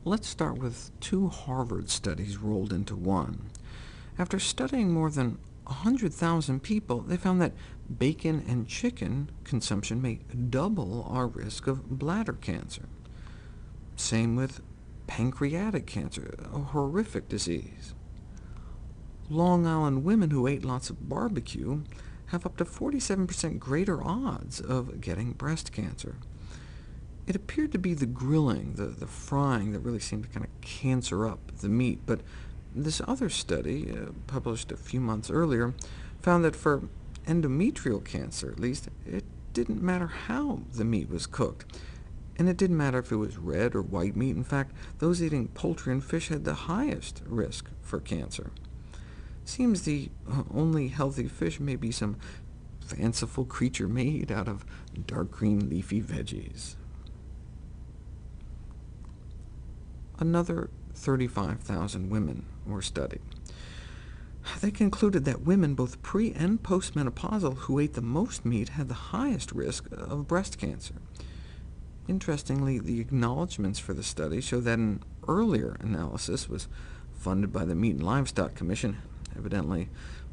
Let's start with two Harvard studies rolled into one. After studying more than 100,000 people, they found that bacon and chicken consumption may double our risk of bladder cancer. Same with pancreatic cancer, a horrific disease. Long Island women who ate lots of barbecue have up to 47% greater odds of getting breast cancer. It appeared to be the grilling, the frying, that really seemed to kind of cancer up the meat, but this other study, published a few months earlier, found that for endometrial cancer, at least, it didn't matter how the meat was cooked, and it didn't matter if it was red or white meat. In fact, those eating poultry and fish had the highest risk for cancer. Seems the only healthy fish may be some fanciful creature made out of dark green leafy veggies. Another 35,000 women were studied. They concluded that women both pre- and postmenopausal who ate the most meat had the highest risk of breast cancer. Interestingly, the acknowledgments for the study show that an earlier analysis was funded by the Meat and Livestock Commission. Evidently,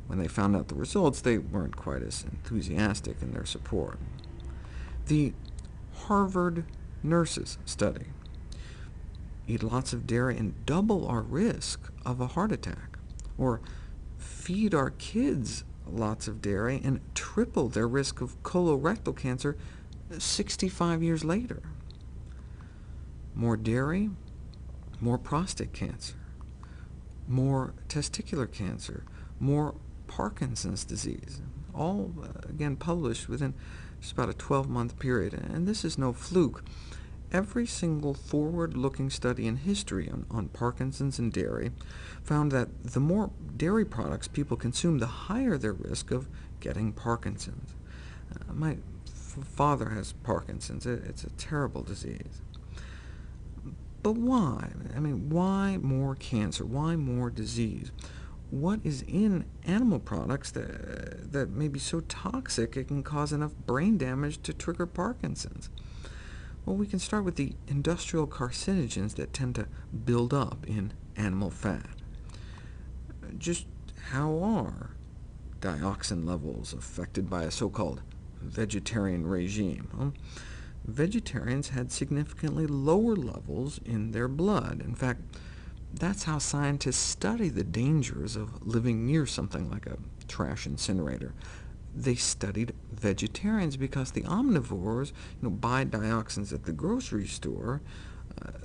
when they found out the results, they weren't quite as enthusiastic in their support. The Harvard Nurses Study: eat lots of dairy and double our risk of a heart attack, or feed our kids lots of dairy and triple their risk of colorectal cancer 65 years later. More dairy, more prostate cancer, more testicular cancer, more Parkinson's disease, all again published within just about a 12-month period. And this is no fluke. Every single forward-looking study in history on Parkinson's and dairy found that the more dairy products people consume, the higher their risk of getting Parkinson's. My father has Parkinson's. It's a terrible disease. But why? I mean, why more cancer? Why more disease? What is in animal products that may be so toxic it can cause enough brain damage to trigger Parkinson's? Well, we can start with the industrial carcinogens that tend to build up in animal fat. Just how are dioxin levels affected by a so-called vegetarian regime? Well, vegetarians had significantly lower levels in their blood. In fact, that's how scientists study the dangers of living near something like a trash incinerator. They studied vegetarians because the omnivores buy dioxins at the grocery store,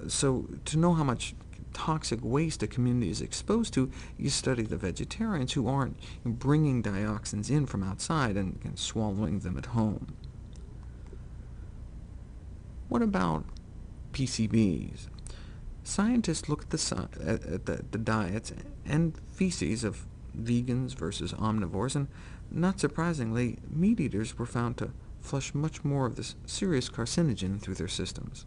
so to know how much toxic waste a community is exposed to, you study the vegetarians who aren't bringing dioxins in from outside and swallowing them at home. What about PCBs? Scientists look at the diets and feces of vegans versus omnivores, and not surprisingly, meat eaters were found to flush much more of this serious carcinogen through their systems.